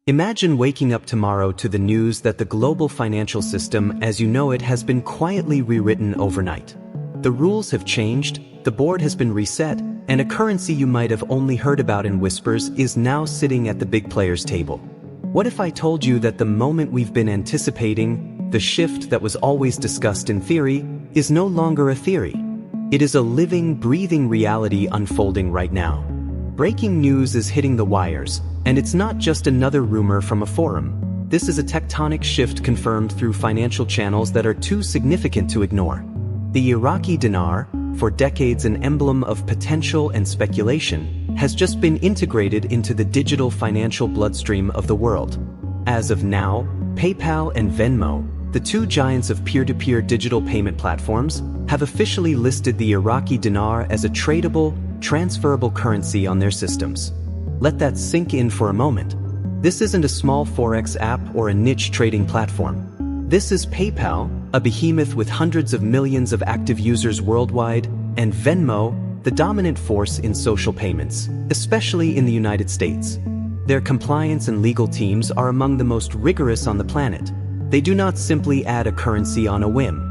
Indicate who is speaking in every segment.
Speaker 1: Imagine waking up tomorrow to the news that the global financial system as you know it has been quietly rewritten overnight. The rules have changed, the board has been reset, and a currency you might have only heard about in whispers is now sitting at the big players' table. What if I told you that the moment we've been anticipating, the shift that was always discussed in theory, is no longer a theory? It is a living, breathing reality unfolding right now. Breaking news is hitting the wires, and it's not just another rumor from a forum. This is a tectonic shift confirmed through financial channels that are too significant to ignore. The Iraqi dinar, for decades an emblem of potential and speculation, has just been integrated into the digital financial bloodstream of the world. As of now, PayPal and Venmo, the two giants of peer-to-peer digital payment platforms, have officially listed the Iraqi dinar as a tradable, transferable currency on their systems. Let that sink in for a moment. This isn't a small forex app or a niche trading platform. This is PayPal, a behemoth with hundreds of millions of active users worldwide, and Venmo, the dominant force in social payments, especially in the United States. Their compliance and legal teams are among the most rigorous on the planet. They do not simply add a currency on a whim.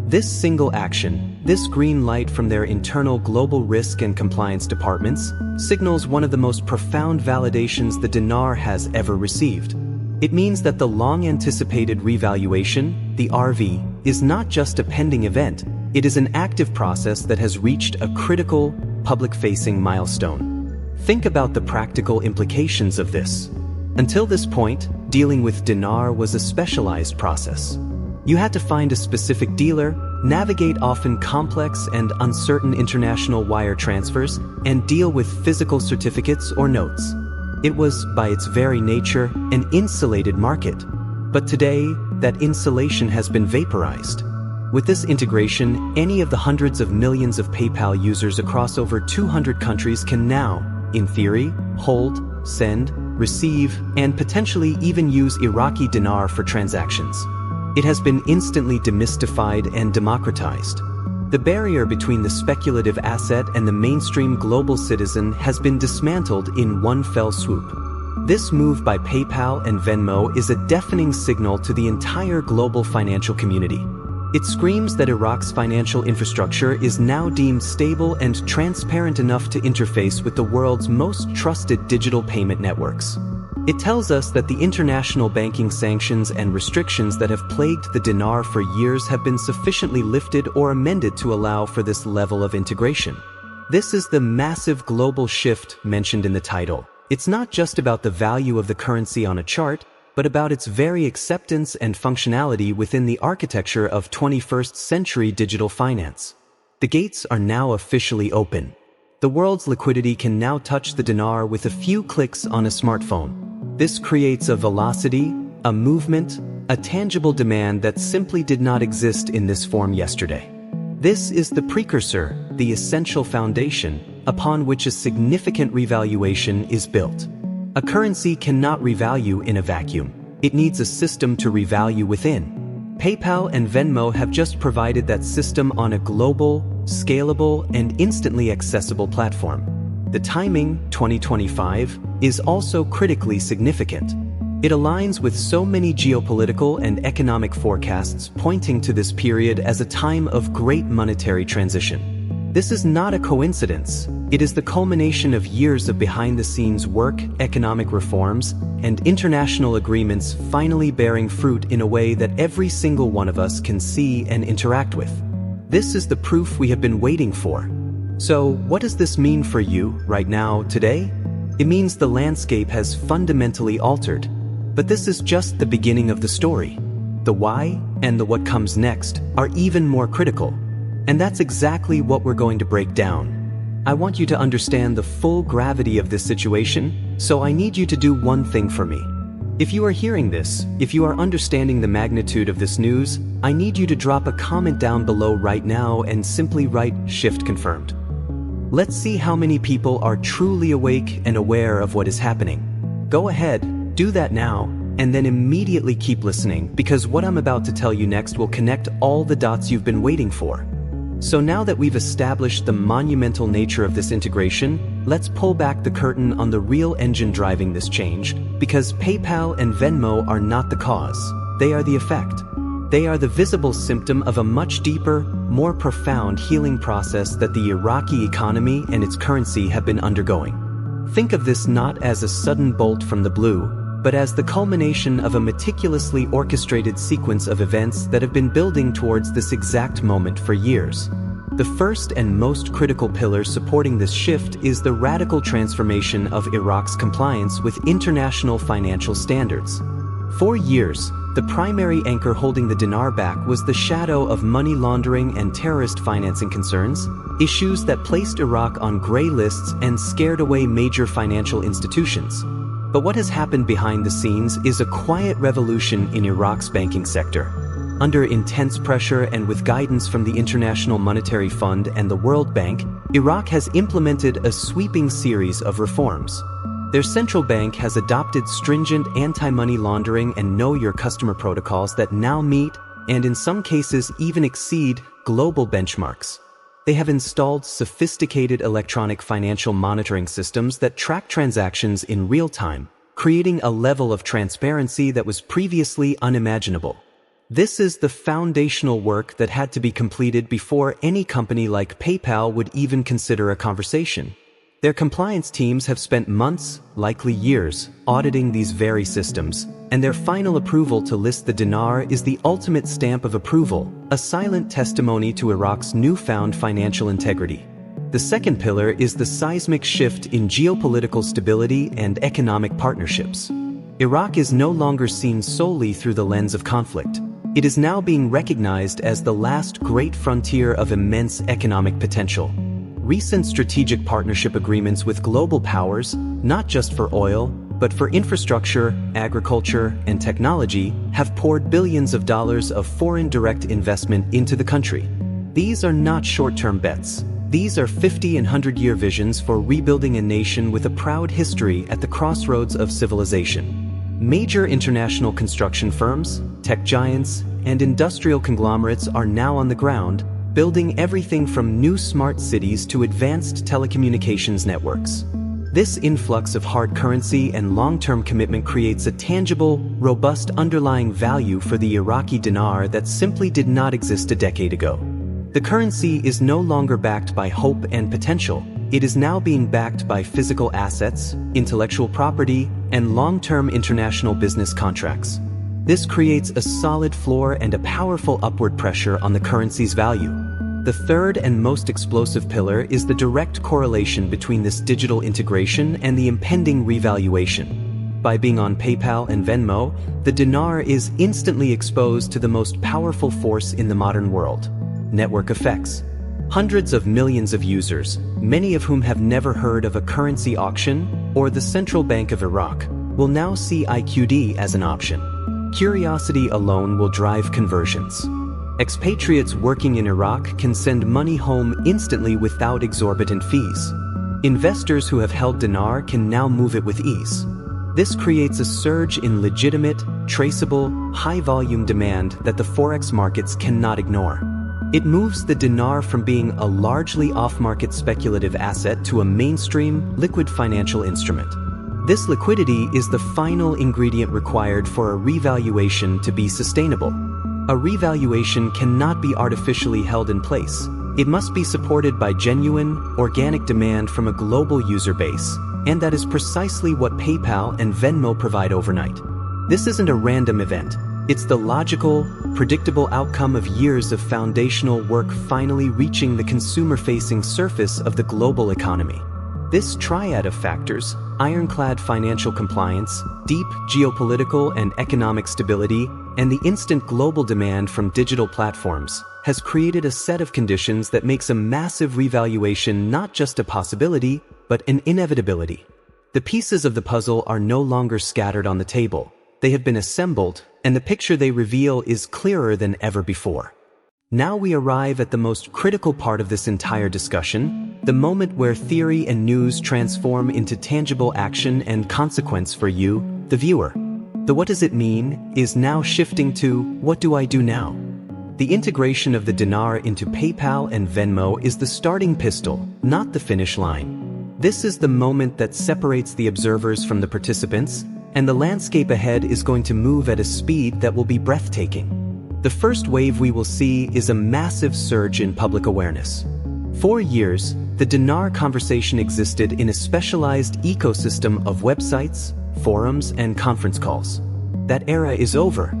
Speaker 1: This single action, this green light from their internal global risk and compliance departments, signals one of the most profound validations the dinar has ever received. It means that the long-anticipated revaluation, the RV, is not just a pending event, it is an active process that has reached a critical, public-facing milestone. Think about the practical implications of this. Until this point, dealing with dinar was a specialized process. You had to find a specific dealer, navigate often complex and uncertain international wire transfers, and deal with physical certificates or notes. It was, by its very nature, an insulated market. But today, that insulation has been vaporized. With this integration, any of the hundreds of millions of PayPal users across over 200 countries can now, in theory, hold, send, receive, and potentially even use Iraqi dinar for transactions. It has been instantly demystified and democratized. The barrier between the speculative asset and the mainstream global citizen has been dismantled in one fell swoop. This move by PayPal and Venmo is a deafening signal to the entire global financial community. It screams that Iraq's financial infrastructure is now deemed stable and transparent enough to interface with the world's most trusted digital payment networks. It tells us that the international banking sanctions and restrictions that have plagued the dinar for years have been sufficiently lifted or amended to allow for this level of integration. This is the massive global shift mentioned in the title. It's not just about the value of the currency on a chart, but about its very acceptance and functionality within the architecture of 21st century digital finance. The gates are now officially open. The world's liquidity can now touch the dinar with a few clicks on a smartphone. This creates a velocity, a movement, a tangible demand that simply did not exist in this form yesterday. This is the precursor, the essential foundation, upon which a significant revaluation is built. A currency cannot revalue in a vacuum. It needs a system to revalue within. PayPal and Venmo have just provided that system on a global, scalable, and instantly accessible platform. The timing, 2025, is also critically significant. It aligns with so many geopolitical and economic forecasts pointing to this period as a time of great monetary transition. This is not a coincidence. It is the culmination of years of behind-the-scenes work, economic reforms, and international agreements finally bearing fruit in a way that every single one of us can see and interact with. This is the proof we have been waiting for. So, what does this mean for you, right now, today? It means the landscape has fundamentally altered. But this is just the beginning of the story. The why and the what comes next are even more critical. And that's exactly what we're going to break down. I want you to understand the full gravity of this situation, so I need you to do one thing for me. If you are hearing this, if you are understanding the magnitude of this news, I need you to drop a comment down below right now and simply write "Shift confirmed." Let's see how many people are truly awake and aware of what is happening. Go ahead, do that now, and then immediately keep listening, because what I'm about to tell you next will connect all the dots you've been waiting for. So now that we've established the monumental nature of this integration, let's pull back the curtain on the real engine driving this change, because PayPal and Venmo are not the cause, they are the effect. They are the visible symptom of a much deeper, more profound healing process that the Iraqi economy and its currency have been undergoing. Think of this not as a sudden bolt from the blue, but as the culmination of a meticulously orchestrated sequence of events that have been building towards this exact moment for years. The first and most critical pillar supporting this shift is the radical transformation of Iraq's compliance with international financial standards. For years, the primary anchor holding the dinar back was the shadow of money laundering and terrorist financing concerns, issues that placed Iraq on gray lists and scared away major financial institutions. But what has happened behind the scenes is a quiet revolution in Iraq's banking sector. Under intense pressure and with guidance from the International Monetary Fund and the World Bank, Iraq has implemented a sweeping series of reforms. Their central bank has adopted stringent anti-money laundering and know-your-customer protocols that now meet, and in some cases even exceed, global benchmarks. They have installed sophisticated electronic financial monitoring systems that track transactions in real time, creating a level of transparency that was previously unimaginable. This is the foundational work that had to be completed before any company like PayPal would even consider a conversation. Their compliance teams have spent months, likely years, auditing these very systems, and their final approval to list the dinar is the ultimate stamp of approval, a silent testimony to Iraq's newfound financial integrity. The second pillar is the seismic shift in geopolitical stability and economic partnerships. Iraq is no longer seen solely through the lens of conflict. It is now being recognized as the last great frontier of immense economic potential. Recent strategic partnership agreements with global powers, not just for oil, but for infrastructure, agriculture, and technology, have poured billions of dollars of foreign direct investment into the country. These are not short-term bets. These are 50 and 100-year visions for rebuilding a nation with a proud history at the crossroads of civilization. Major international construction firms, tech giants, and industrial conglomerates are now on the ground, building everything from new smart cities to advanced telecommunications networks. This influx of hard currency and long-term commitment creates a tangible, robust underlying value for the Iraqi dinar that simply did not exist a decade ago. The currency is no longer backed by hope and potential. It is now being backed by physical assets, intellectual property, and long-term international business contracts. This creates a solid floor and a powerful upward pressure on the currency's value. The third and most explosive pillar is the direct correlation between this digital integration and the impending revaluation. By being on PayPal and Venmo, the dinar is instantly exposed to the most powerful force in the modern world: network effects. Hundreds of millions of users, many of whom have never heard of a currency auction or the Central Bank of Iraq, will now see IQD as an option. Curiosity alone will drive conversions. Expatriates working in Iraq can send money home instantly without exorbitant fees. Investors who have held dinar can now move it with ease. This creates a surge in legitimate, traceable, high-volume demand that the forex markets cannot ignore. It moves the dinar from being a largely off-market speculative asset to a mainstream, liquid financial instrument. This liquidity is the final ingredient required for a revaluation to be sustainable. A revaluation cannot be artificially held in place. It must be supported by genuine, organic demand from a global user base, and that is precisely what PayPal and Venmo provide overnight. This isn't a random event. It's the logical, predictable outcome of years of foundational work finally reaching the consumer-facing surface of the global economy. This triad of factors, ironclad financial compliance, deep geopolitical and economic stability, and the instant global demand from digital platforms, has created a set of conditions that makes a massive revaluation not just a possibility, but an inevitability. The pieces of the puzzle are no longer scattered on the table. They have been assembled, and the picture they reveal is clearer than ever before. Now we arrive at the most critical part of this entire discussion, the moment where theory and news transform into tangible action and consequence for you, the viewer. The "what does it mean" is now shifting to "what do I do now?" The integration of the dinar into PayPal and Venmo is the starting pistol, not the finish line. This is the moment that separates the observers from the participants, and the landscape ahead is going to move at a speed that will be breathtaking. The first wave we will see is a massive surge in public awareness. For years, the dinar conversation existed in a specialized ecosystem of websites, forums, and conference calls. That era is over.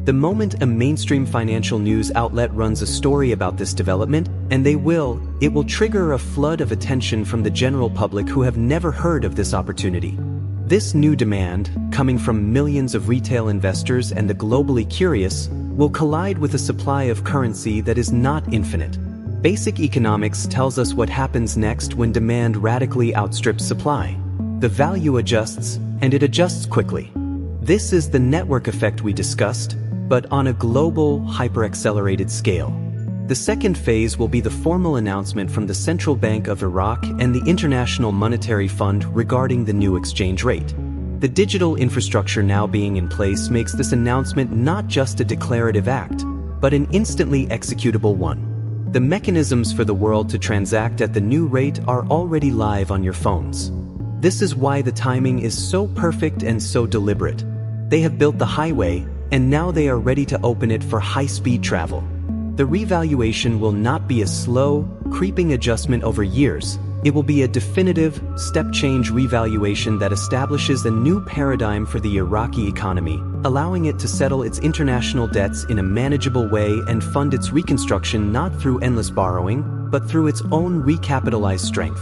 Speaker 1: The moment a mainstream financial news outlet runs a story about this development, and it will trigger a flood of attention from the general public who have never heard of this opportunity. This new demand, coming from millions of retail investors and the globally curious, will collide with a supply of currency that is not infinite. Basic economics tells us what happens next when demand radically outstrips supply. The value adjusts, and it adjusts quickly. This is the network effect we discussed, but on a global, hyper-accelerated scale. The second phase will be the formal announcement from the Central Bank of Iraq and the International Monetary Fund regarding the new exchange rate. The digital infrastructure now being in place makes this announcement not just a declarative act, but an instantly executable one. The mechanisms for the world to transact at the new rate are already live on your phones. This is why the timing is so perfect and so deliberate. They have built the highway, and now they are ready to open it for high-speed travel. The revaluation will not be a slow, creeping adjustment over years. It will be a definitive, step-change revaluation that establishes a new paradigm for the Iraqi economy, allowing it to settle its international debts in a manageable way and fund its reconstruction not through endless borrowing, but through its own recapitalized strength.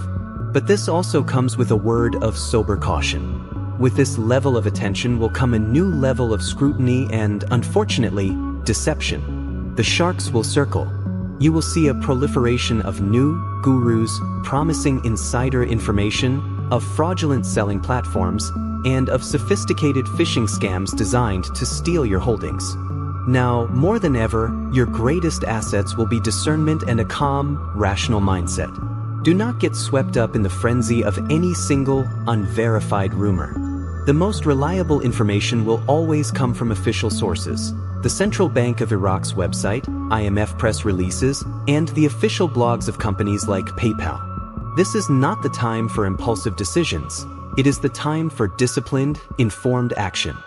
Speaker 1: But this also comes with a word of sober caution. With this level of attention will come a new level of scrutiny and, unfortunately, deception. The sharks will circle. You will see a proliferation of new gurus promising insider information, of fraudulent selling platforms, and of sophisticated phishing scams designed to steal your holdings. Now, more than ever, your greatest assets will be discernment and a calm, rational mindset. Do not get swept up in the frenzy of any single, unverified rumor. The most reliable information will always come from official sources: the Central Bank of Iraq's website, IMF press releases, and the official blogs of companies like PayPal. This is not the time for impulsive decisions. It is the time for disciplined, informed action.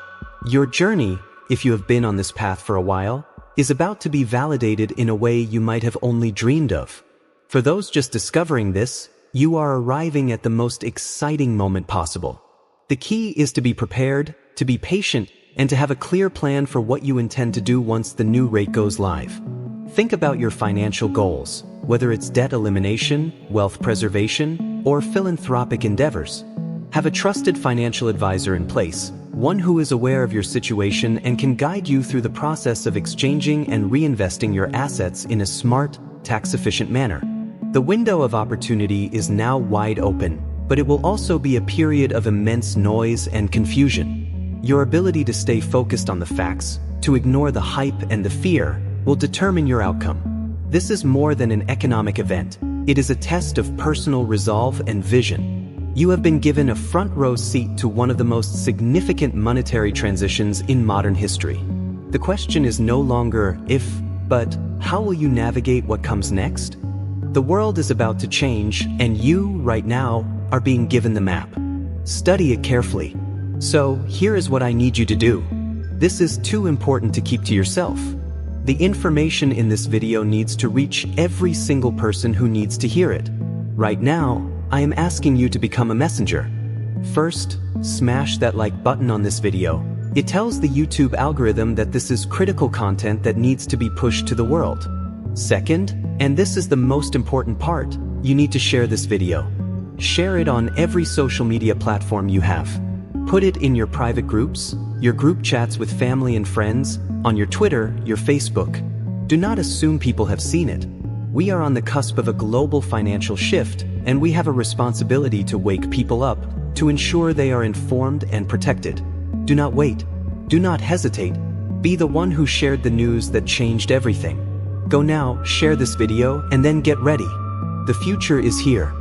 Speaker 1: Your journey, if you have been on this path for a while, is about to be validated in a way you might have only dreamed of. For those just discovering this, you are arriving at the most exciting moment possible. The key is to be prepared, to be patient, and to have a clear plan for what you intend to do once the new rate goes live. Think about your financial goals, whether it's debt elimination, wealth preservation, or philanthropic endeavors. Have a trusted financial advisor in place, one who is aware of your situation and can guide you through the process of exchanging and reinvesting your assets in a smart, tax-efficient manner. The window of opportunity is now wide open, but it will also be a period of immense noise and confusion. Your ability to stay focused on the facts, to ignore the hype and the fear, will determine your outcome. This is more than an economic event. It is a test of personal resolve and vision. You have been given a front-row seat to one of the most significant monetary transitions in modern history. The question is no longer if, but how will you navigate what comes next? The world is about to change, and you, right now, are being given the map. Study it carefully. So, here is what I need you to do. This is too important to keep to yourself. The information in this video needs to reach every single person who needs to hear it. Right now, I am asking you to become a messenger. First, smash that like button on this video. It tells the YouTube algorithm that this is critical content that needs to be pushed to the world. Second, and this is the most important part, you need to share this video. Share it on every social media platform you have. Put it in your private groups, your group chats with family and friends, on your Twitter, your Facebook. Do not assume people have seen it. We are on the cusp of a global financial shift, and we have a responsibility to wake people up, to ensure they are informed and protected. Do not wait. Do not hesitate. Be the one who shared the news that changed everything. Go now, share this video, and then get ready. The future is here.